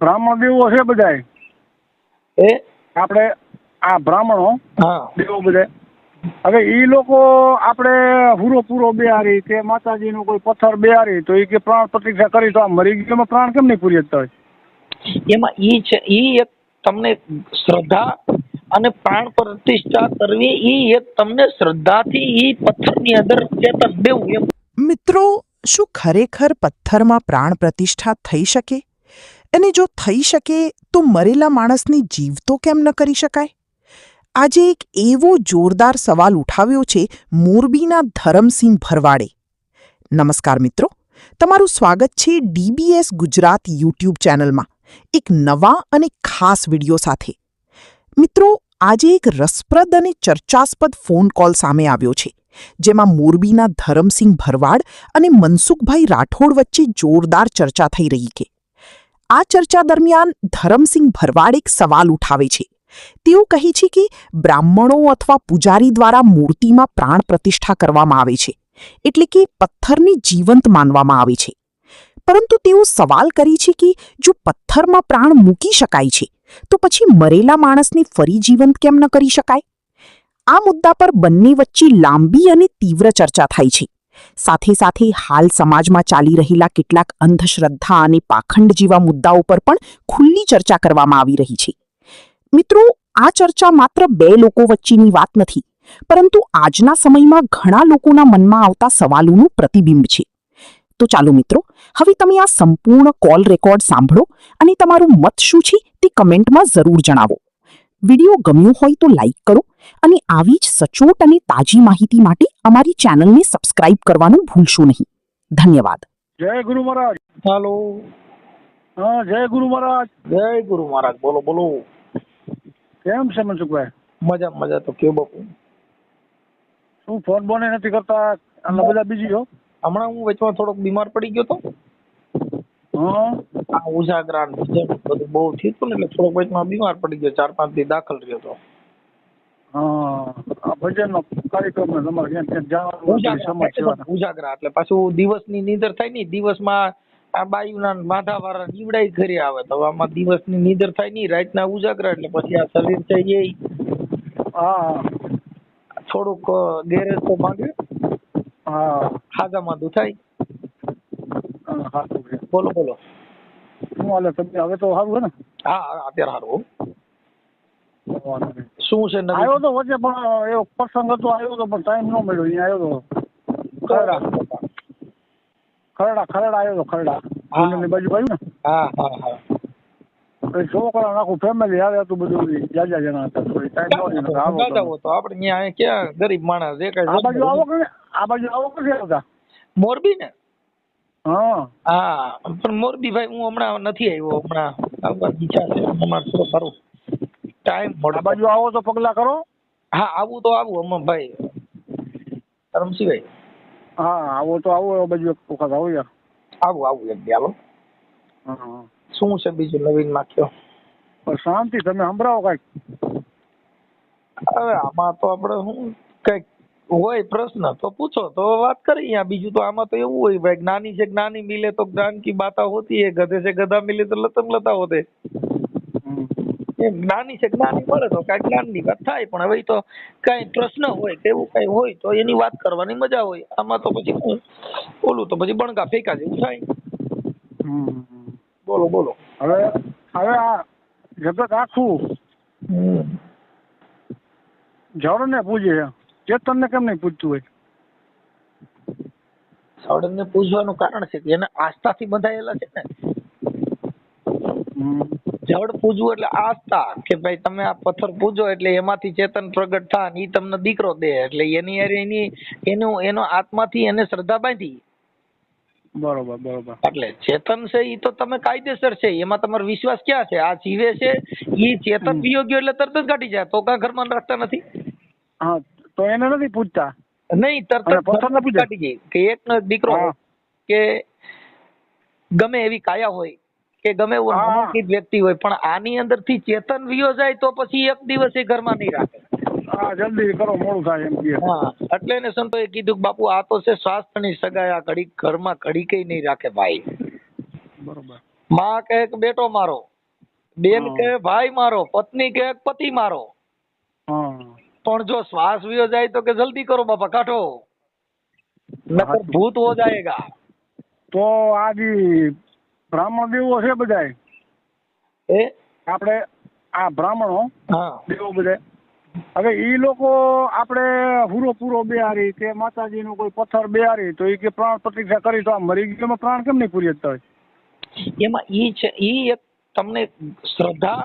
બ્રાહ્મણ દેવો છે બધાય એ આપણે આ બ્રાહ્મણો હા દેવો બધા. હવે ઈ લોકો આપણે હુરો પૂરો બેહારી કે માતાજીનો કોઈ પથ્થર બેહારી તો એ કે પ્રાણ પ્રતિષ્ઠા કરી તો આ મરી ગયેલો પ્રાણ કેમ નહીં પૂરી શકતા હોય? એમાં ઈ છે, ઈ એક તમને શ્રદ્ધા અને પ્રાણ પ્રતિષ્ઠા કરવી, ઈ એક તમને શ્રદ્ધાથી ઈ પથ્થરની અંદર ચેતન દેવું એમ. મિત્રો, શું ખરેખર પથ્થરમાં પ્રાણ પ્રતિષ્ઠા થઈ શકે? અને જો થઈ શકે તો મરેલા માણસની જીવતો કેમ ન કરી શકાય? આજે એક એવો જોરદાર સવાલ ઉઠાવ્યો છે મોરબીના ધરમસિંહ ભરવાડે. નમસ્કાર મિત્રો, તમારું સ્વાગત છે DBS ગુજરાત યુટ્યુબ ચેનલમાં એક નવા અને ખાસ વિડીયો સાથે. મિત્રો, આજે એક રસપ્રદ અને ચર્ચાસ્પદ ફોન કોલ સામે આવ્યો છે, જેમાં મોરબીના ધરમસિંહ ભરવાડ અને મનસુખભાઈ રાઠોડ વચ્ચે જોરદાર ચર્ચા થઈ રહી છે. આ ચર્ચા દરમિયાન ધરમસિંહ ભરવાડ એક સવાલ ઉઠાવે છે. તેઓ કહે છે કે બ્રાહ્મણો અથવા પૂજારી દ્વારા મૂર્તિમાં પ્રાણ પ્રતિષ્ઠા કરવામાં આવે છે, એટલે કે પથ્થરને જીવંત માનવામાં આવે છે. પરંતુ તેઓ સવાલ કરે છે કે જો પથ્થરમાં પ્રાણ મૂકી શકાય છે તો પછી મરેલા માણસને ફરી જીવંત કેમ ન કરી શકાય? આ મુદ્દા પર બંને વચ્ચે લાંબી અને તીવ્ર ચર્ચા થાય છે. સાથે સાથે હાલ સમાજમાં ચાલી રહેલા કેટલાક અંધશ્રદ્ધા અને પાખંડ જેવા મુદ્દાઓ પર પણ ખુલ્લી ચર્ચા કરવામાં આવી રહી છે. મિત્રો, આ ચર્ચા માત્ર બે લોકો વચ્ચેની વાત નથી, પરંતુ આજના સમયમાં ઘણા લોકોના મનમાં આવતા સવાલોનું પ્રતિબિંબ છે. તો ચાલો મિત્રો, હવે તમે આ સંપૂર્ણ કોલ રેકોર્ડ સાંભળો અને તમારું મત શું છે તે કમેન્ટમાં જરૂર જણાવો. વિડીયો ગમ્યો હોય તો લાઈક કરો અને આવી જ સચોટ અને તાજી માહિતી માટે અમારી ચેનલને સબસ્ક્રાઇબ કરવાનું ભૂલશો નહીં. ધન્યવાદ. જય ગુરુ મહારાજ. હાલો. હા, જય ગુરુ મહારાજ. જય ગુરુ મહારાજ. બોલો બોલો. કેમ છે મનસુખભાઈ? મજા મજા. તો કયો બાપુ? શું ફોન બોને નથી કરતા અને બધા બીજી હો? હમણાં હું વચમાં થોડોક બીમાર પડી ગયો તો. હા, આ ઉજાગરા ને બધું બહુ થયું હતું ને, એટલે થોડોક વચમાં બીમાર પડી ગયો. 4-5 દી દાખલ રહ્યો તો. હા, આ ભજનનો કાર્યક્રમ ને તમારે ક્યાંક જવાનું સમાજ સેવાના. ઉજાગરા એટલે પાછું દિવસની નીંદર થાય નહીં. દિવસમાં આ બાયુના માથા વાળા નીવડાઈ ઘરે આવે, તો આમાં દિવસની નીંદર થાય નહીં, રાતના ઉજાગરા. એટલે પછી આ શરીર છે એ હા થોડુંક ગેરેજ તો માંગે. હા ખાજામાં દુખાય. હા, સાચું છે. બોલો બોલો. શું હાલે તમને? હવે તો સારું છે ને? હા, અત્યારે સારું. વાંધો નહીં. શું છે નવીન? આવ્યો તો વચ્ચે પણ એવો પ્રસંગ હતો, આવ્યો તો પણ ટાઈમ ન મળ્યો. અહીંયા આવ્યો તો ખરડા આવ્યો તો ખરડા ની બાજુ ને. હા હા હા. છોકરા આખું ફેમિલી આવે હતું, બધું જાજા જણા હતા. ટાઈમ ન તો આપણે ત્યાં ક્યાં ગરીબ માણસ દેખાય. આ બાજુ આવો કે આ બાજુ આવો કે આવતા મોરબી ને? હા હા, પણ મોરબી ભાઈ હું હમણાં નથી આવ્યો. હમણાં આવવાની ઈચ્છા છે. હમણાં થોડો ખરું ટાઈમ મળે. આ બાજુ આવો તો પગલા કરો. હા, આવું તો આવું હમણાં ભાઈ રમશીભાઈ. હા, આવો તો આવો. એ બાજુ એક વખત આવો યાર. આવું એક દી હાલો. હા, શું છે બીજું નવીન માં કયો? શાંતિ. તમે સંભળાવો કઈક. હવે આમાં તો આપણે શું કઈક હોય પ્રશ્ન તો પૂછો તો વાત કરીએ. બીજું તો આમાં તો એવું હોય ભાઈ, જ્ઞાની છે જ્ઞાની મિલે તો જ્ઞાન કી બાતા હોતી है, गधे से गधा मिले तो लतम लता होते. જ્ઞાની છે જ્ઞાની મળે તો કઈ જ્ઞાન ની વાત થાય. પણ હવે તો કઈ પ્રશ્ન હોય કે એવું કઈ હોય તો એની વાત કરવાની મજા હોય. આમાં તો પછી ઓલું તો પછી બણગા ફેંકા જેવું થાય. બોલો બોલો. હવે આ જગત આખું જળ ને પૂજે, ચેતન ને કેમ નહીં પૂજતું હોય? સળંગ ને પૂજવાનું કારણ છે કે એને આસ્થાથી બંધાયેલા છે ને. જળ પૂજવું એટલે આસ્થા, કે ભાઈ તમે આ પથ્થર પૂજો એટલે એમાંથી ચેતન પ્રગટ થાય, ઈ તમને દીકરો દે. એટલે એનો આત્માથી એને શ્રદ્ધા બાંધી. બરોબર બરોબર. એટલે ચેતન છે ઈ તો તમે કાયદેસર છે, એમાં તમારો વિશ્વાસ ક્યાં છે? આ જીવે છે ઈ ચેતન વિયોગ્ય એટલે તરત જ કાઢી જાય. તો કાં ઘરમાં રાખતા નથી? હા, તો એને નથી પૂછતા નહીં, તરત જ પથ્થર નથી કાઢી જાય. કે એક દીકરો કે ગમે એવી કાયા હોય કે ગમે એવો નામાંકિત વ્યક્તિ હોય, પણ આની અંદરથી ચેતન વિયો જાય તો પછી એક દિવસ એ ઘરમાં નહીં રાખે. હા, જલ્દી કરો, મોડું થાય એમ કે. હા, એટલે એને સંતોએ કીધું કે બાપુ આ તો છે શાસ્ત્રની સગાઈ, આ ઘડી ઘરમાં ઘડી કઈ નહીં રાખે ભાઈ. બરોબર. માં કહે કે બેટો મારો બેન કે ભાઈ મારો, પત્ની કે પતિ મારો, હા પણ જો શ્વાસ વિયો જાય તો કે જલ્દી કરો બાપા કાઢો, નકર ભૂત હો જાયેગા. તો આ જે બ્રાહ્મણ દેવો છે બધાય એ આપણે આ બ્રાહ્મણો હા દેવો બધા, હવે ઈ લોકો આપણે હુરો પૂરો બેહારી કે માતાજીનો કોઈ પથ્થર બેહારી તો એ કે પ્રાણ પ્રતિષ્ઠા કરી તો આ મરી ગયેલો પ્રાણ કેમ નહીં પૂરી જતા હોય? એમાં ઈ છે, ઈ એક તમને શ્રદ્ધા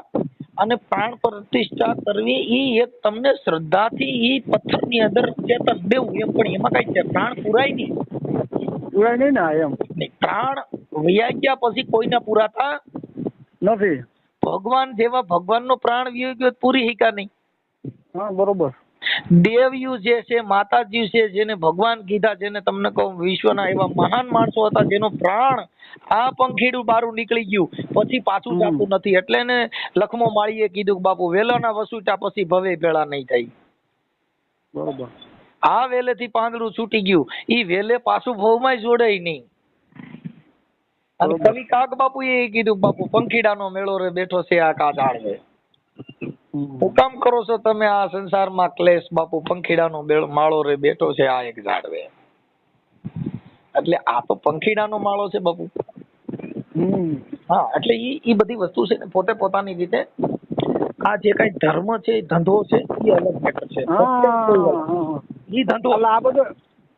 અને પ્રાણ પ્રતિષ્ઠા કરવી, ઈ એક તમને શ્રદ્ધાથી ઈ પથ્થરની અંદર ચેતન દેવું એમ, પણ એમાં કઈ છે પ્રાણ પુરાય નહીં. પૂરાય નહીં ને એમ પ્રાણ વયા ગયા પછી કોઈને પુરાતા નથી. ભગવાન જેવા ભગવાનનો પ્રાણ વયો ગયો તો પૂરી હિકા નહીં. હા બરોબર. દેવયું જે છે, માતાજી છે, જેને ભગવાન કીધા, જેને તમને કહું વિશ્વના એવા મહાન માણસો હતા જેનો પ્રાણ આ પંખીડું બારું નીકળી ગયું પછી પાછું જાતું નથી. એટલે એને લખમો માળીએ કીધું કે બાપુ વેલાના વસુટા પછી ભવે ભેળા નહીં થાય. બરોબર. આ વેલેથી પાંદડું છૂટી ગયું, ઈ વેલે પાછું ભવમાં જોડાય નહીં. અને કવિ કાગ બાપુ એ કીધું બાપુ પંખીડાનો મેળો રે બેઠો છે આ કા ઝાડવે. હું કામ કરો છો તમે આ સંસારમાં ક્લેશ, બાપુ પંખીડાનો માળો રે બેઠો છે આ એક ઝાડવે. એટલે આ તો પંખીડાનો માળો છે બાપુ. હા, એટલે ઈ બધી વસ્તુ છે ને પોતે પોતાની રીતે આ જે કઈ ધર્મ છે, ધંધો છે, એ અલગ મેટર છે. ઈ ધંધો આ બધો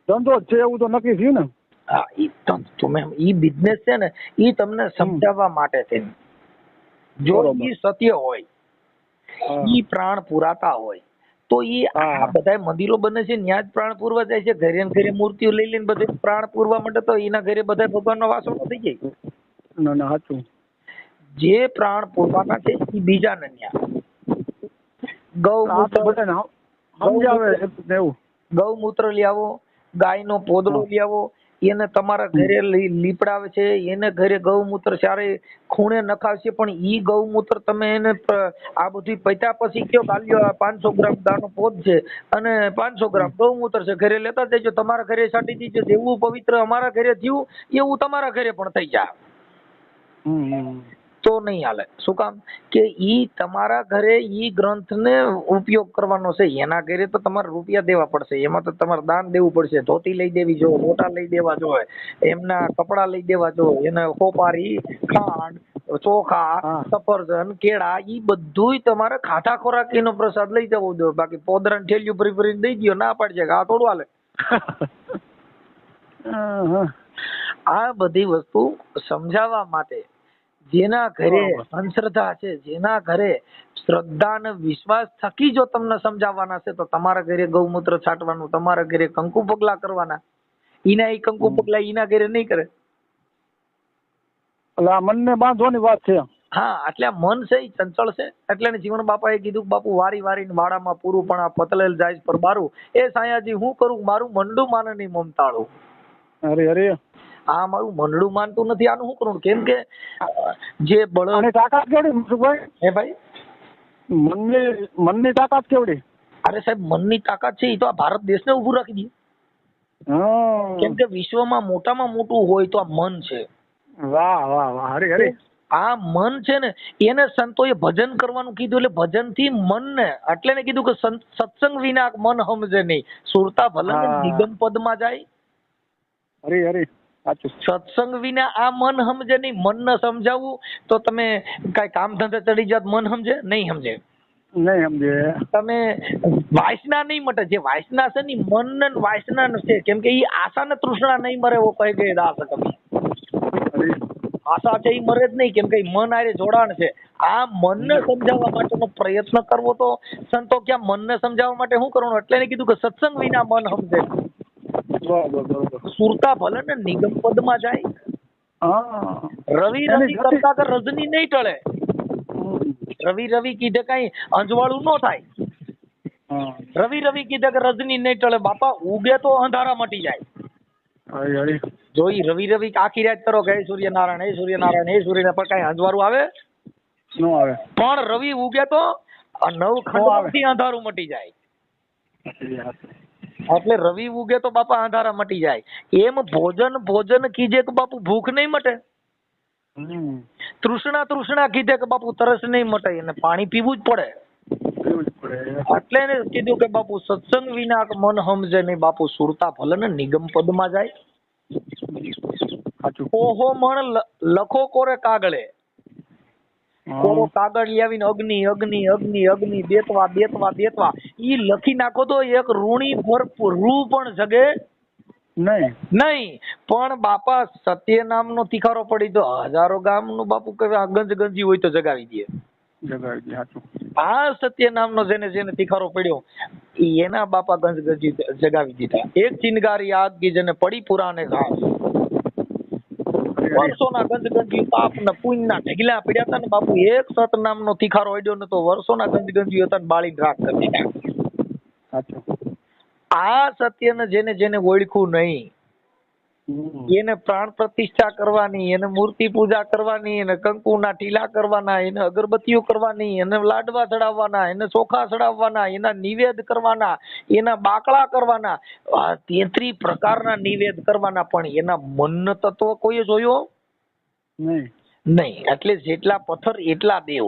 ધંધો છે એવું તો નક્કી થયું ને. હા, ઈ બિઝનેસ છે ને, ઈ તમને સમજાવવા માટે છે. જો ઈ સત્ય હોય, ઈ પ્રાણ પુરાતા હોય તો ઈ આ બધા મંદિરો બને છે ત્યાં જ પ્રાણ પૂરવા જાય છે. ઘરે ને ઘરે મૂર્તિઓ લઈ લઈને બધે પ્રાણ પૂરવા માટે તો એના ઘરે બધા ભગવાનનો વાસો થઈ જાય. ના ના સાચું. જે પ્રાણ પૂરવાના છે એ બીજા ને ન્યા ગૌમૂત્ર લઈ આવો, ગાયનો પોદળો લઈ આવો, એને તમારા ઘરે લીપડાવે છે, એને ઘરે ગૌમૂત્ર ચારે ખૂણે નખાવશે, પણ ઈ ગૌમૂત્ર તમે એને આ બધું પૈતા પછી કયો ગાલ્યો 500 ગ્રામ દાનો પોત છે અને 500 ગ્રામ ગૌમૂત્ર છે, ઘરે લેતા જજો, તમારા ઘરે છાંટી દીજો. જેવું પવિત્ર અમારા ઘરે થયું એવું તમારા ઘરે પણ થઈ જાય. તો નહીં હાલે. શું કામ? કે ઈ તમારા ઘરે ઈ ગ્રંથને ઉપયોગ કરવાનો છે, એના ઘરે તો તમારે રૂપિયા દેવા પડશે, એમાં તો તમારે દાન દેવું પડશે, ધોતી લઈ દેવી જો, મોટા લઈ દેવા જોઈએ, એમના કપડા લઈ દેવા જોઈએ, એને કોપારી, ખાંડ, ચોખા, સફરજન, કેળા, ઈ બધુંય તમારે ખાધા ખોરાકીનો પ્રસાદ લઈ જવો જોઈએ. બાકી પોદરાને ઠેલિયું ભરી ભરીને દઈ દો, ના પાડજે કે આ થોડું હાલે. આ બધી વસ્તુ સમજાવવા માટે જેના ઘરે અંધશ્રદ્ધા છે, જેના ઘરે શ્રદ્ધા અને વિશ્વાસ થકી જો તમને સમજાવવાના છે, તો તમારા ઘરે ગૌમૂત્ર છાંટવાનું, તમારા ઘરે કંકુ પગલા કરવાના. ઈના એ કંકુ પગલા ઈના ઘરે નહીં કરે. એટલે આ મનને બાંધવાની વાત છે. હા, એટલે આ મન છે એ ચંચળ છે. એટલે જીવન બાપાએ કીધું બાપુ વારી વારીને વાડામાં પૂરું પણ આ પતલેલ જાય પર બારું, એ સાયાજી હું કરું, મારું મંડું માને નહીં મમતાળું. અરે અરે, આ મારું મંડળું માનતું નથી, આનું શું કરું? કેમ કે જે બળ તાકાત કેવડી મનસુખભાઈ? હે ભાઈ, મનની તાકાત કેવડી? અરે સાહેબ, મનની તાકાત છે એ તો આ ભારત દેશને ઉભું રાખી દે. કેમ કે વિશ્વમાં મોટામાં મોટું હોય તો આ મન છે. વાહ વાહ વાહ, અરે અરે. આ મન છે ને, એને સંતોએ ભજન કરવાનું કીધું, એટલે ભજન થી મનને, એટલે ને કીધું કે સત્સંગ વિના મન સમજે નહીં, સુરતા ભલે નિગમ પદમાં જાય. અરે અરે, સત્સંગ વિના આ મન સમજે નહીં. મનને સમજાવવું તો તમે કઈ કામ ધંધે ચડી જાત, મન સમજે નહીં? સમજે નહીં સમજે. તમે વાસના નહીં મટે. જે વાસના છે ને મન ને વાસના છે, કેમ કે એ આશા ને તૃષ્ણા નહીં મરે. એવો કહી ગયે દાસ કવિ. આશા છે એ મરે જ નહીં, કેમ કે મન આરે જોડાણ છે. આ મનને સમજાવવા માટેનો પ્રયત્ન કરવો, તો સંતો ક્યાં મનને સમજાવવા માટે શું કરવાનું? એટલે કીધું કે સત્સંગ વિના મન સમજે. સુરતા ભલે ને નિગમ પદમાં જાય. રવિ રવિ કરતા કે રજની નહીં ટળે. રવિ રવિ કીધે કઈ અંજવાળું ન થાય. રવિ રવિ કીધે કે રજની નહીં ટળે. બાપા ઉગે તો અંધારા મટી જાય. જો ઈ રવિ રવિ આખી રાત કરો કે હે સૂર્યનારાયણ, હે સૂર્યનારાયણ, હે સૂર્યનારાયણ, પર કઈ અંજવાળું આવે ન આવે. પણ રવિ ઉગે તો 9 ખંડથી અંધારું મટી જાય. એટલે રવિ ઉગે તો બાપા અંધારા મટી જાય. એમ ભોજન ભોજન કીજે તો બાપુ ભૂખ નહીં મટે. તૃષ્ણા તૃષ્ણા કીધે કે બાપુ તરસ નહીં મટે એને પાણી પીવું જ પડે. એટલે એને કીધું કે બાપુ સત્સંગ વિના મન સમજે નહીં બાપુ સુરતા ભલે ને નિગમ પદમાં જાય. ઓહો મણ લખો કોરે કાગળે, કોરો કાગળ લાવીને અગ્નિ અગ્નિ અગ્નિ અગ્નિ દેતવા દેતવા દેતવા ઈ લખી નાખો તો એક ઋણી ભરપૂર રૂ પણ જગે નહીં. પણ બાપા સત્ય નામનો તીખારો પડી તો હજારો ગામનું બાપુ કે ગંજ ગંજી હોય તો જગાવી દે. આ સત્ય નામનો જેને જેને તીખારો પડ્યો એના બાપા ગંજ ગંજી જગાવી દીધા. એક ચિનગારી આગ કી જેને પડી પુરાને ઘાસ, વર્ષોના ગંજ ગંજી પાપ ને પુણ્ય ના ઢગલા પડ્યા હતા ને બાપુ એક સત નામનો તીખારો અડ્યો ને તો વર્ષોના ગંજ ગંજી હતા ને બાળી રાખ કરી દીધા. આ સત્યને જેને જેને ઓળખ્યું નહીં એને પ્રાણ પ્રતિષ્ઠા કરવાની, એને મૂર્તિ પૂજા કરવાની, એને કંકુના ટીલા કરવાના, એને અગરબત્તીઓ કરવાની, એને લાડવા ચડાવવાના, એને ચોખા ચડાવવાના, એના નિવેદ કરવાના, એના બાકડા કરવાના, 33 પ્રકારના નિવેદ કરવાના. પણ એના મન તત્વ કોઈ જોયો નહીં. એટલે જેટલા પથ્થર એટલા દેવ,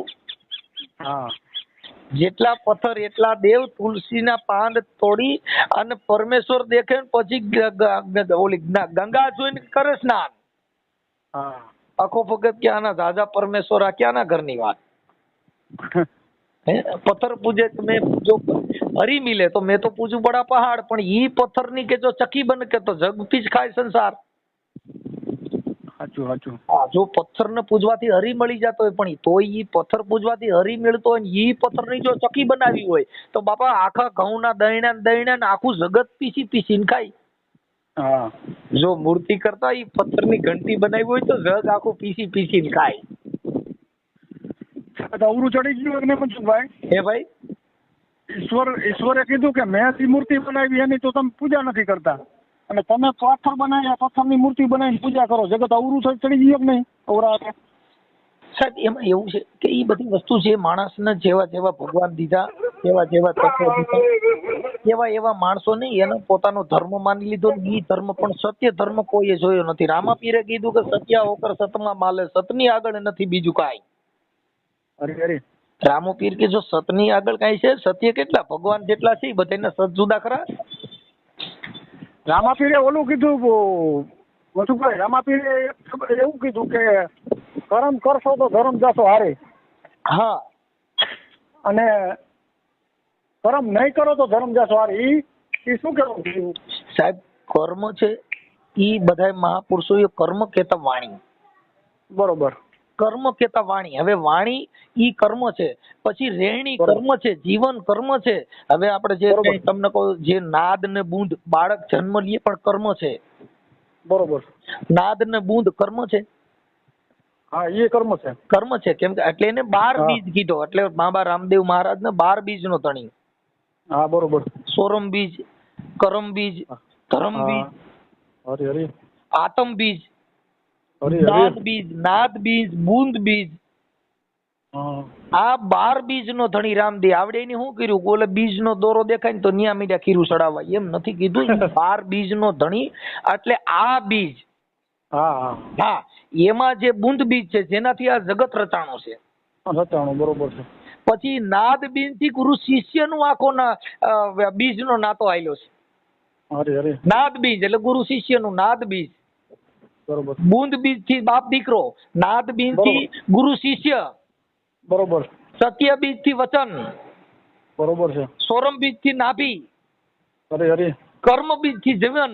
જેટલા પથ્થર એટલા દેવ. તુલસીના પાન તોડી અને પરમેશ્વર દેખે પછી ઓલી ગંગા જોઈને કરે સ્નાન. આખો ભગત કે આના દાદા પરમેશ્વર આ ક્યાંના ઘરની વાત. પથ્થર પૂજે મેં જો હરી મિલે તો મેં તો પૂજું બડા પહાડ, પણ ઈ પથ્થર ની કે જો ચકી બન કે તો જગ પીછ ખાય સંસાર. જો પથ્થર ને પૂજવાથી હરી મળી જતો હોય પણ તોય ઈ પથ્થર પૂજવાથી હરી મળતો હોય ઈ પથ્થર ની જો ચકી બનાવી હોય તો બાપા આખા ઘઉં ના દહીણા ને આખું જગત પીસી પીસીને ખાય. જો મૂર્તિ કરતા ઈ પથ્થર ની ઘંટી બનાવી હોય તો જગ આખું પીસી પીસીને ખાય. અવરું ચડી ગયું ને મનસુખભાઈ. હે ભાઈ, ઈશ્વરે કીધું કે મેં જે મૂર્તિ બનાવી એની તો તમે પૂજા નથી કરતા અને તમે પથ્થર બનાવ્યા પથ્થરની મૂર્તિ બનાવીને પૂજા કરો. જગત અવરું ચડી ગયું કે નહીં? અવરા સાહેબ એમાં એવું છે કે એ બધી વસ્તુ જે માણસને જેવા જેવા ભગવાન દીધા, જેવા જેવા તત્વો દીધા, એવા માણસો નહીં એને પોતાનો ધર્મ માની લીધો. એ ધર્મ પણ સત્ય ધર્મ કોઈએ જોયો નથી. રામાપીરે કીધું કે સત્યા હોકર સતમાં માલે, સતની આગળ નથી બીજું કાંઈ. રામપીર કે જો સતની આગળ કાંઈ છે? સત્ય કેટલા ભગવાન જેટલા છે એ બધાને સત જુદા ખરા. રામાપીરે ઓલું કીધું મનસુખભાઈ, રામાપીરે એવું કીધું કે કર્મ કરશો તો ધર્મ જશો હારે. હા, અને કર્મ નહીં કરો તો ધર્મ જશો હારે. ઈ શું કેવું સાહેબ? કર્મ છે ઈ બધા મહાપુરુષોએ કર્મ કહેતા વાણી. બરોબર, કર્મ કહેતા વાણી. હવે વાણી ઈ કર્મ છે, પછી રેણી કર્મ છે, જીવન કર્મ છે. હવે આપણે જે તમને કહું જે નાદ ને બૂંદ બાળક જન્મ લે પણ કર્મ છે. બરોબર, નાદ ને બૂંદ કર્મ છે. હા, એ કર્મ છે. કર્મ છે કેમ કે એટલે એને 12 બીજ કીધો. એટલે બાબા રામદેવ મહારાજ ને 12 બીજ નો ધણી. હા, બરોબર. સોરમ બીજ, કરમ બીજ, ધર્મ બીજ, આતમ બીજ, નાદ બીજ, નાદ બીજ, બુંદ બીજ. આ 12 બીજ નો ધણી રામદેવ. આવડે એની શું કર્યું? ઓલે બીજ નો દોરો દેખાય ને તો ન્યા મીઠા ખીરું ચડાવવા. એમ નથી કીધું. 12 બીજ નો ધણી એટલે આ બીજ. હા, એમાં જે બુંદ બીજ છે જેનાથી આ જગત રચાણો છે. બરોબર છે. પછી નાદ બીજ થી ગુરુ શિષ્ય નું આખો બીજ નો નાતો આવેલો છે. નાદ બીજ એટલે ગુરુ શિષ્ય નું નાદ બીજ. બરોબર. બુંદ બીજ થી બાપ દીકરો, નાદ બીજ થી ગુરુ શિષ્ય. બરોબર. સત્ય બીજ થી વચન. બરોબર છે. સોરમ બીજ થી નાભી. કર્મ બીજ થી જીવન.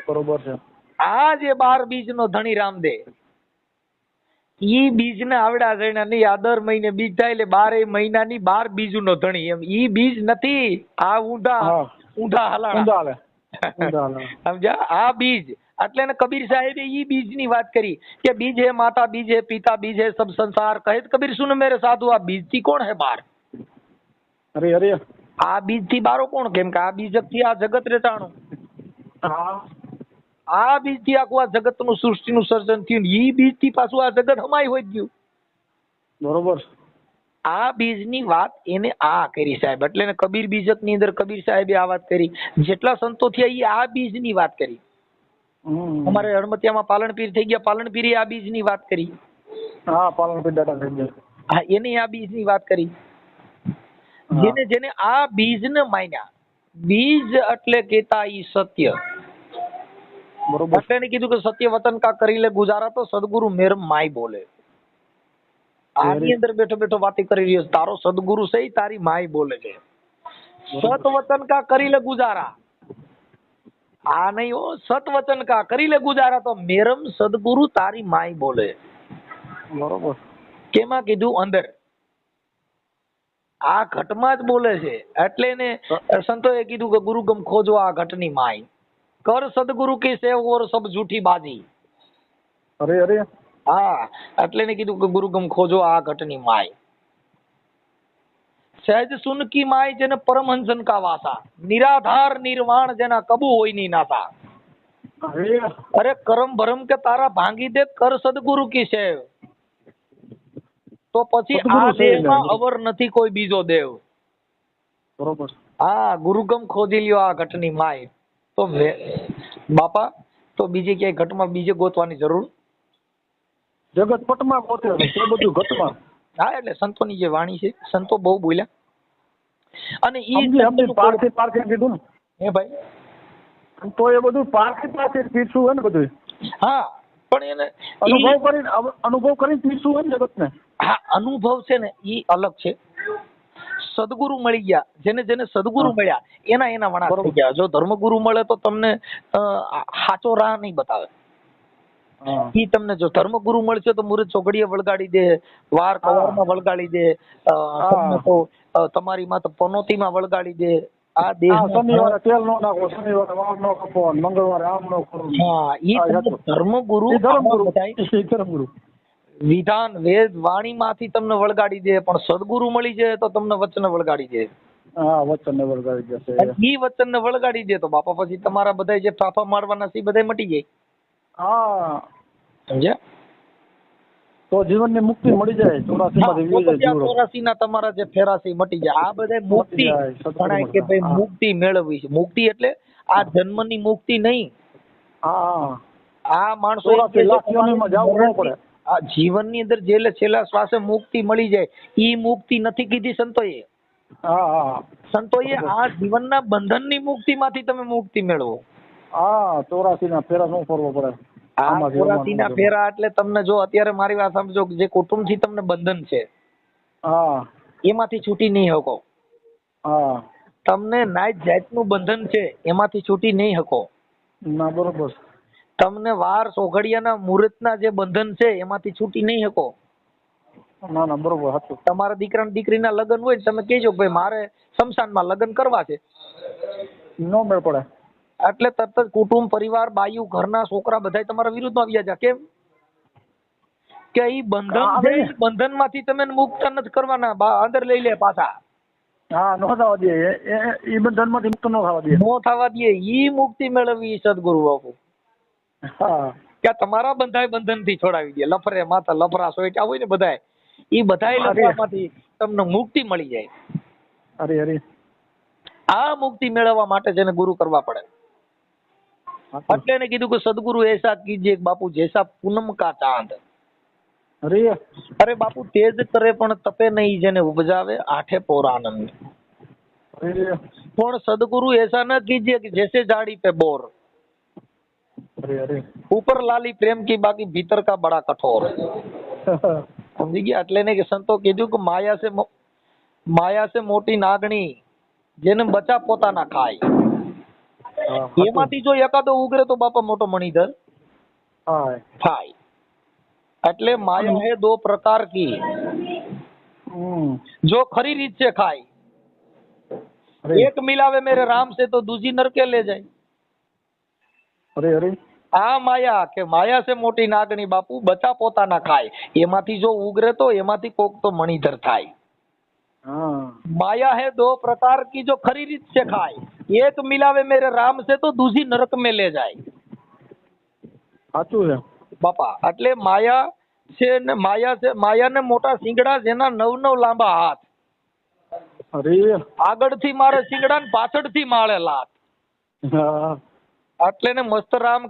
બરોબર છે. આ જે 12 બીજ નો ધણી રામદેવ, ઈ બીજ ને આવડા જણા નહીં. આ દર મહિને બીજ થાય એટલે 12 મહિનાની 12 બીજ નો ધણી. એમ ઈ બીજ નથી. આ ઊંધા હલાણા સમજ્યા? આ બીજ એટલે ને કબીર સાહેબે ઈ બીજ ની વાત કરી કે બીજ હે માતા, બીજ હે પિતા, બીજ હે સબ સંસાર. કહે કબીર સુન મેરે સાધુ આ બીજ થી કોણ હે બાર? આ બીજ થી બારો કોણ? કેમ કે આ બીજ થી આ જગત રચાણું. આ બીજ થી આખું આ જગત નું સૃષ્ટિ નું સર્જન થયું. ઈ બીજ થી પાછું આ જગત હમાય હોય ગયું. બરોબર. આ બીજ ની વાત એને આ કરી સાહેબ. એટલે કબીર બીજક ની અંદર કબીર સાહેબે આ વાત કરી. જેટલા સંતો થયા એ આ બીજ ની વાત કરી. અમારે હળમતિયામાં પાલનપીર થઈ ગયા, પાલનપીરે આ બીજની વાત કરી. હા, પાલનપુર દાદા થઈ ગયા. હા, એની આ બીજની વાત કરી. જેને જેને આ બીજને માન્યા, બીજ એટલે કેતા ઈ સત્ય. બરોબર. એટલે એને કીધું કે સત્ય વતન કા કરી લે ગુજારા, તો સદગુરુ મેર માય બોલે. આની અંદર બેઠો બેઠો વાતી કરી રહ્યો છે, તારો સદગુરુ છે ઈ તારી માય બોલે છે. સત વતન કા કરી લે ગુજારા, આ નહીં હો, સત વચન કા કરી લે ગુજારા, તો મેરમ સદગુરુ તારી માય બોલે. બરોબર. કેમાં કીધું? અંદર આ ઘટમાં જ બોલે છે. એટલે એને સંતોએ કીધું કે ગુરુગમ ખોજો આ ઘટની માય, કર સદગુરુ કી સેવ ઓર સબ જૂઠી બાજી. અરે અરે. હા, એટલે એને કીધું કે ગુરુગમ ખોજો આ ઘટની માય. સહેજ સુન કી માય જેને પરમહંસન કા વાસા, નિરાધાર નિર્વાણ જેના કબુ હોય ની નાસા. અરે કરમ ભરમ કે તારા ભાંગી દે, કર સદગુરુ કી સેવ, તો પછી આ દેહમાં અવર નથી કોઈ બીજો દેવ. બરોબર. હા, ગુરુગમ ખોજી લ્યો આ ઘટની માય. તો બાપા, તો બીજે ક્યાંય ઘટમાં બીજે ગોતવાની જરૂર. જગત પટમાં ગોતે છે બધું ઘટમાં. હા, એટલે સંતોની જે વાણી છે, સંતો બહુ બોલ્યા. અને પારખી કીધું ને હે ભાઈ, તો એ બધું પારખી પીરસું હોય ને બધું. હા, પણ એને અનુભવ કરીને પીરસું હોય ને જગત ને. હા, અનુભવ છે ને ઈ અલગ છે. સદગુરુ મળી ગયા, જેને જેને સદગુરુ મળ્યા એના એના વણા થઈ ગયા. જો ધર્મગુરુ મળે તો તમને સાચો રાહ નહીં બતાવે. ઈ તમને જો ધર્મગુરુ મળશે તો મુરત ચોઘડીએ વળગાડી દે, વાર કવારમાં વળગાડી દે, તમને તો તમારી માથે પનોતીમાં વળગાડી દે. આ દેહ શનિવારે તેલ નો નાખો, શનિવારે વાળ નો કાપો, મંગળવારે આમ નો કરો. હા, ઈ ધર્મગુરુ વિધાન વેદ વાણી માંથી તમને વળગાડી દે. પણ સદગુરુ મળી જાય તો તમને વચન વળગાડી દે. હા, વચન ને વળગાડી દેશે. ઈ વચન ને વળગાડી દે તો બાપા પછી તમારા બધા જે ફાફા મારવાના છે બધા મટી જાય. હા, સમજ્યા? તો જીવનની મુક્તિ મળી જાય. 84 ના તમારા જે ફેરાસી મટી જાય. આ બધા મુક્તિ ગણાય કે ભાઈ મુક્તિ મેળવવી છે. મુક્તિ એટલે આ જન્મની મુક્તિ નહીં. હા, આ માણસો આ જીવનની અંદર જે છેલ્લા શ્વાસે મુક્તિ મળી જાય, ઈ મુક્તિ નથી કીધી સંતોએ. સંતોએ આ જીવનના બંધનની મુક્તિમાંથી તમે મુક્તિ મેળવો. હા, 84 ના ફેરા નો ફરવો પડે. આ 84 ના ફેરા એટલે તમને જો અત્યારે મારી વાત સમજો, જે કુટુંબથી તમને બંધન છે, હા, એમાંથી છૂટી નહીં શકો. હા, તમને નાત જાતનું બંધન છે, એમાંથી છૂટી નહીં શકો. ના, બરોબર. તમને વાર સોઘડિયાના મુહૂર્તના જે બંધન છે, એમાંથી છૂટી નહીં શકો. ના ના, બરોબર, સાચું. તમારા દીકરા દીકરીના લગ્ન હોય, તમે કહેજો ભાઈ મારે શમશાનમાં લગ્ન કરવા છે, નો મેળ પડે. એટલે તરત જ કુટુંબ, પરિવાર, બાયુ, ઘરના છોકરા બધા તમારા વિરુદ્ધમાં આવી જાય. કેમ કે ઈ બંધન છે, બંધનમાંથી તમે મુક્ત નથી કરવાના, અંદર લઈ લે પાછા. હા, નો થવા દે. એ બંધનમાંથી મુક્ત નો થવા દે. નો થવા દે. ઈ મુક્તિ મેળવવી સદગુરુ બાપુ. હા, કે તમારા બંધાય બંધનથી છોડાવી દે. લફરે માથા લફરા સોઈટા હોય ને બધાય, ઈ બધાય લફરામાંથી તમને મુક્તિ મળી જાય. અરે અરે. આ મુક્તિ મેળવવા માટે જેને ગુરુ કરવા પડે. એટલે એને કીધું કે સદગુરુ એસા કીજે બાપુ જૈસા પૂનમ કા ચાંદ. અરે બાપુ તેજ કરે પણ તપે નહીં, જેને ઉપજાવે આઠે પૌરાનંદ. પણ સદગુરુ એસા ન કીજે કે જૈસે झाड़ी पे बोर, ऊपर लाली प्रेम की बाकी भीतर का बड़ा कठोर. સમજી ગયા? એટલે ને કે સંતો કીધું કે માયા સે મોટી નાગણી, જેને બચા પોતાના ખાય. એમાંથી જો એકાદો ઉગરે તો બાપા મોટો મણિધર થાય. એટલે માયા હે દો પ્રકાર કી, જો ખરી રીત से ખાય, એક મિલાવે મેરે રામ से तो दूसरी नरके ले जाए. અરે અરે. આ માયા કે માયા સે મોટી નાગણી બાપુ બચા પોતાના ખાય. એમાંથી જો ઉગરે તો એમાંથી કોક તો મણિધર થાય. माया है दो प्रकार की, जो खरी रीत से खाए, एक मिलावे मेरे राम से तो दूसरी नरक में ले जाए. સાચું છે બાપા. એટલે માયાને મોટા શિંગડા, જેના 9 લાંબા હાથ. અરે, આગળથી મારે શિંગડા ને પાછળથી માળે લાત. એટલે ને મસ્તરામે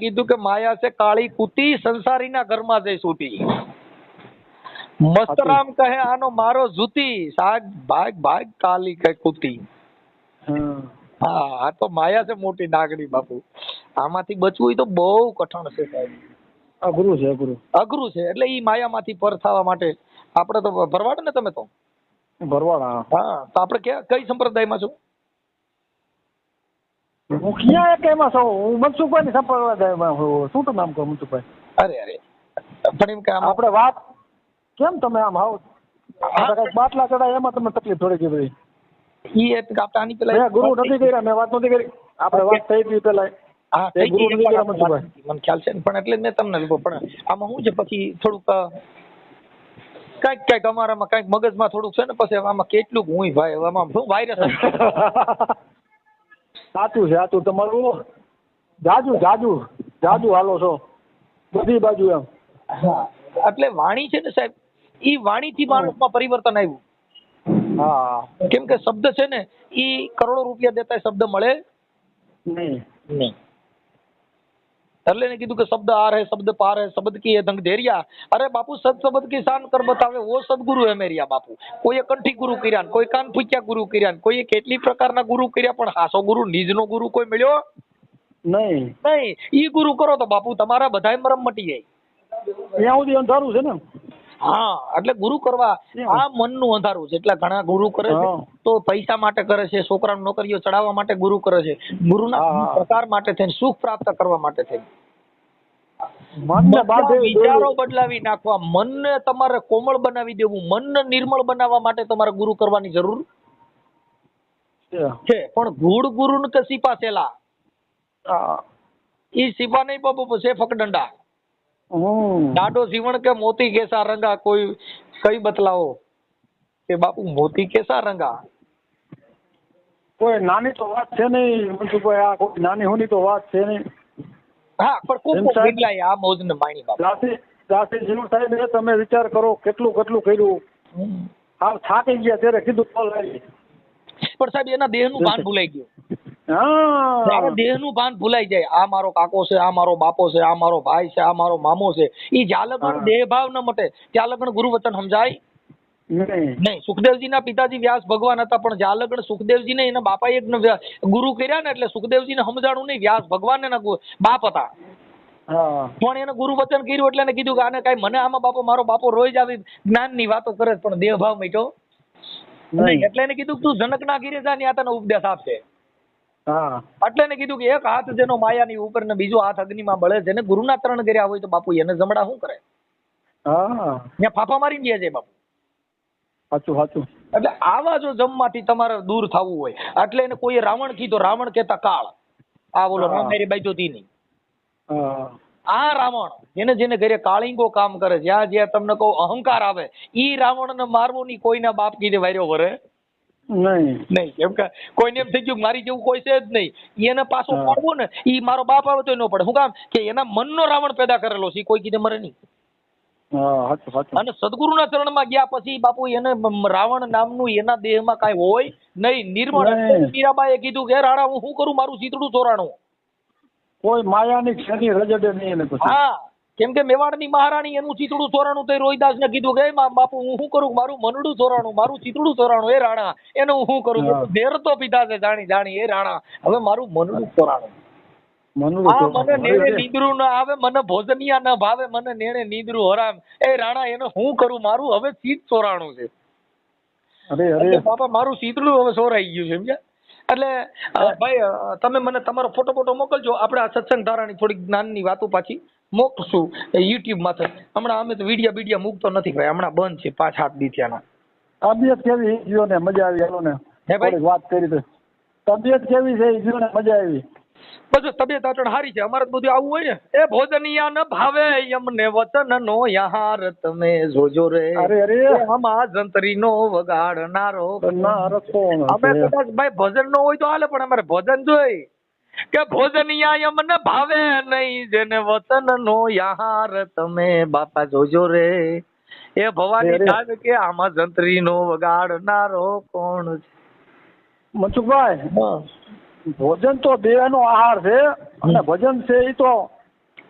કીધું કે માયા છે કાળી કૂતી, સંસારીના ઘરમાં જઈ સૂતી. મસ્તરામ કહે આનો મારો જૂતી, સાગ ભાગ ભાગ કાલી કે કૂતી. હા, આ તો માયા છે મોટી નાગડી બાપુ. આમાંથી બચવું હોય તો બહુ કઠણ છે સાહેબ. અઘરું છે, અઘરું છે. એટલે ઈ માયામાંથી પર થવા માટે આપણે તો ભરવાડ ને, તમે તો ભરવાડ. હા, તો આપણે કઈ સંપ્રદાયમાં છો? હું ક્યાં એમાં છું? હું મનસુખભાઈ ની સંપ્રદાયમાં. શું તમે આમ કહો મનસુખભાઈ? અરે પણ એમ કે આપણે વાત કેમ તમે આમ હાવ કઈક બાટલા ચડાય એમાં તમને તકલીફ થોડી કે બધી? ઈ એક આની પેલા ગુરુ નથી કર્યા, મેં વાત નથી કરી. આપણે વાત થઈ હતી પેલા. હા, ગુરુ નથી કર્યા મનસુખભાઈ, મને ખ્યાલ છે. પણ એટલે મેં તમને લીધો. પણ આમાં શું છે, પછી થોડુંક કઈક અમારામાં કઈક મગજમાં થોડુંક છે ને, પછી આમાં કેટલું હું ભાઈ આમાં શું વાયરસ. સાચું છે, સાચું. તમારું જાજુ હાલો છો બધી બાજુ એમ. હા, એટલે વાણી છે ને સાહેબ, ઈ વાણીથી માણસમાં પરિવર્તન આવ્યું. હા, કેમ કે શબ્દ છે ને, ઈ કરોડો રૂપિયા દેતા શબ્દ મળે નહીં. એટલે ને કીધું કે શબ્દ આર હે શબ્દ પાર હે, શબ્દ કી હે ધંધેરિયા. અરે બાપુ, સત શબ્દ की शान कर बतावे वो सदगुरु है मेरिया बापू. કોઈએ કંઠી ગુરુ કર્યા, કોઈ કાન ફૂક્યા ગુરુ કર્યા, કોઈએ કેટલી પ્રકારના ગુરુ કર્યા, પણ હાસો ગુરુ, નિજનો ગુરુ કોઈ મળ્યો નહીં. ઈ ગુરુ કરો તો બાપુ તમારા બધાય મરમ મટી જાય. ત્યાં સુધી અંધારું છે ને. હા, એટલે ગુરુ કરવા આ મનનું અંધારું છે. એટલે ઘણા ગુરુ કરે છે તો પૈસા માટે કરે છે, છોકરાને નોકરીઓ ચડાવવા માટે ગુરુ કરે છે, ગુરુના પ્રકાર માટે થઈને, સુખ પ્રાપ્ત કરવા માટે થઈને. વિચારો બદલાવી નાખવા, મનને તમારે કોમળ બનાવી દેવું, મનને નિર્મળ બનાવવા માટે તમારે ગુરુ કરવાની જરૂર છે. પણ ગુડ ગુરુ કે સિપા સેલા, ઈ સિપા નહીં બાપુ, છે ફકડંડા. દાડો જીવન કે મોતી કેસા રંગા, કોઈ કઈ બતલાવો કે બાપુ મોતી કેસા રંગા. કોઈ નાની તો વાત છે નહીં મનસુખભાઈ, આ કોઈ નાની હોની તો વાત છે નહીં. હા, પણ કોક બદલાય આ મોજ ને માણી બાપુ. જાસી જીવન સાહેબ, તમે વિચાર કરો કેટલું કર્યું. હા, થાકી ગયા ત્યારે કીધું કોલ આવી. પણ સાહેબ એના દેહનું ભાન ભૂલાઈ ગયું. હા, દેહનું ભાન ભૂલાઈ જાય. આ મારો કાકો છે, આ મારો બાપો છે, આ મારો ભાઈ છે, આ મારો મામો છે. ઈ જ્યાં લગન દેહ ભાવ ન મટે ત્યાં લગન ગુરુ વચન સમજાય નહીં. સુખદેવજી ના પિતાજી વ્યાસ ભગવાન હતા, પણ જ્યાં લગન સુખદેવજી ને એના બાપા એક ગુરુ કર્યા ને, એટલે સુખદેવજી ને સમજાણું નહીં, વ્યાસ ભગવાન એના બાપ હતા. પણ એને ગુરુ વચન કર્યું એટલે એને કીધું કે આને કઈ મને આમાં બાપો, મારો બાપો રોજ આવી જ્ઞાન ની વાતો કરે પણ દેહ ભાવ મટ્યો નહીં. એટલે એને કીધું તું જનક ના ઘીરે જા, ને આ તને ઉપદેશ આપશે. એટલે એને કીધું કે એક હાથ જેનો માયાની ઉપર ને બીજો હાથ અગ્નિમાં બળે છે, ને ગુરુના ચરણ કર્યા હોય તો બાપુ એને જમડા શું કરે? ત્યાં ફાફા મારીને જાય છે બાપુ. સાચું. એટલે આવા જો જમમાંથી તમારે દૂર થવું હોય, એટલે એને કોઈ રાવણ કીધો, રાવણ કેતા કાળ, આ બોલો મારી બાજુ થી નહીં. આ રાવણ જેને ઘરે કાળીંગો કામ કરે, જ્યાં તમને કહું અહંકાર આવે, ઈ રાવણ ને મારવો ની કોઈના બાપ કીધે વાર્યો વરે નહીં. કેમ કે કોઈને એમ થઈ ગયું મારી જેવું કોઈ છે જ નહીં, એને પાછો મારવો ને, ઈ મારો બાપ આવે તો ન પડે. શું કામ કે એના મનનો રાવણ પેદા કરેલો છે, કોઈ કીધે મરે નહીં. અને સદગુરુના ચરણમાં ગયા પછી બાપુ એને રાવણ નામનું એના દેહમાં કઈ હોય નહીં, નિર્મળ. મીરાબાઈએ કીધું કે રાણા હું શું કરું, મારું ચીતડું ચોરાણું. કોઈ માયાની ક્ષતિ રજડે નહીં. હા, કેમ કે મેવાડની મહારાણી એનું ચીતડું ચોરાણું, તો રોહિદાસ ને કીધું કે બાપુ હું શું કરું, મારું મનડું ચોરાણું, મારું ચીતડું ચોરાણું, એ રાણા એનું હું શું કરું, ઝેર તો પીધા છે જાણી એ રાણા, હવે મારું મનડું ચોરાણું. મને નેણે નીંદરું ન આવે, મને ભોજનિયા ન ભાવે, મને નેણે નીંદરું હરામ, એ રાણા એને હું કરું, મારું હવે ચીત ચોરાણું છે. બાપા મારું ચીતડું હવે ચોરાઈ ગયું છે, સમજ્યા? એટલે ભાઈ તમે મને તમારો ફોટો મોકલજો, આપણે આ સત્સંગ ધારાની થોડીક જ્ઞાનની વાતો પાછી મોકલશું યુટ્યુબ માંથી. હમણાં અમે તો વિડિયા મૂકતો નથી ભાઈ, હમણાં બંધ છે 5-8 દી થયાના. તબિયત કેવી જીઓ ને? મજા આવી હાલો ને? હે ભાઈ વાત કરી તો તબિયત કેવી છે જીઓ ને? મજા આવી? બસ તબિયત અટણ સારી છે. અમારે બધું આવું હોય ને, એ ભોજનિયા ન ભાવે યમને વતન નો યહાર તમે જોજો રે, આમાં જંતરી નો વગાડનારો અમે કદાચ ભાઈ ભજન નો હોય તો હાલે, પણ અમારે ભજન જોઈ કે ભોજનિયા યમને ભાવે નહીં, જેને વતન નો યહાર તમે બાપા જોજો રે, એ ભવાની જાગ કે આમાં જંતરી નો વગાડનારો કોણ છે? મનસુખભાઈ ભોજન તો દેહનો આહાર છે અને ભજન છે એ તો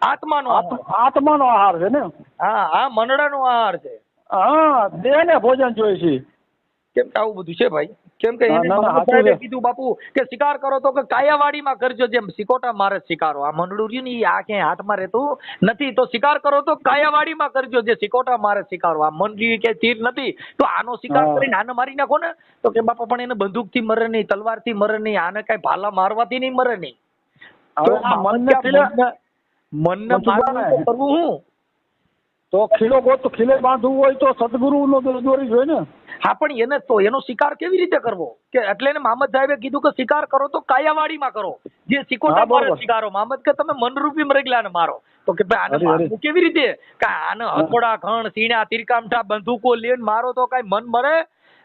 આત્માનો આહાર. આત્માનો આહાર છે ને. હા આ મનડાનો આહાર છે. હા, દેહને ભોજન જોઈએ છે. કેમ કે આવું બધું છે ભાઈ? કેમ કે ના, એને ના, મહારાજ સાચું સાહેબે છે. કીધું બાપુ કે શિકાર કરો તો કે કાયાવાડીમાં કરજો, જેમ સિકોટા મારે શિકારો. આ મંડળું રહ્યું ને ઈ આ ક્યાંય હાથમાં રહેતું નથી, તો શિકાર કરો તો કાયાવાડીમાં કરજો, જે સિકોટા મારે શિકારો. આ મંડળી કે તીર નથી તો આનો શિકાર હા. કરીને આને મારી નાખો ને. તો કે બાપા પણ એને બંદૂકથી મરે નહીં, તલવારથી મરે નહીં, આને કઈ ભાલા મારવાથી નહીં મરે નહીં. તો હવે આ મનને ખીલે મનને મારવું તો કરવું હું? તો ખીલો ગોત ખીલે બાંધવું હોય તો સદગુરુનો દોરી જોઈએ ને. હા પણ એને તો એનો શિકાર કેવી રીતે કરવો? કે એટલે એને મહમદ સાહેબે કીધું કે શિકાર કરો તો કાયાવાડીમાં કરો, જે સિકોટા હા, બરોબર. મારે શિકારો. મહમદ કે તમે મનરૂપી મરેગલાને મારો. તો કે ભાઈ આને અરે, અરે. મારવું કેવી રીતે? કે આને હથોડા, ઘણ, સીણા, તીરકામઠા, બંદૂકો લઈને મારો તો કઈ મન મરે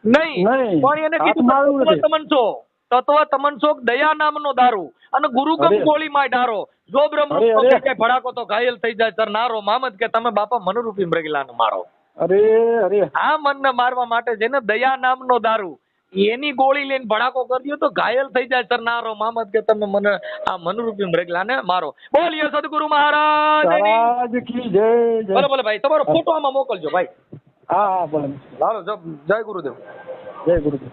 નહીં. નહીં. પણ એને કીધું હાથમાં આવ્યું નથી. તત્વ તમનસો દયા નામનો દારૂ અને ગુરુગમ અરે. ગોળીમાં ડારો, જો બ્રહ્મ અરે, અરે. કઈ ભડાકો તો ઘાયલ થઈ જાય તરનારો. મહમદ કે તમે બાપા મનરૂપી મરેગલાને મારો. અરે અરે આ મનને મારવા માટે જેને દયા નામનો દારૂ, એની ગોળી લઈને ભડાકો કર્યો તો ઘાયલ થઈ જાય તરનારો. મહમદ કે તમે મને આ મનરૂપી મરેગલાને મારો. બોલીએ સદગુરુ મહારાજની. રાજ કી જય જય. ભલે ભલે ભાઈ, તમારો ફોટો આમાં મોકલજો ભાઈ. હા હા ભલે. હાલો, જય ગુરુદેવ. જય ગુરુદેવ.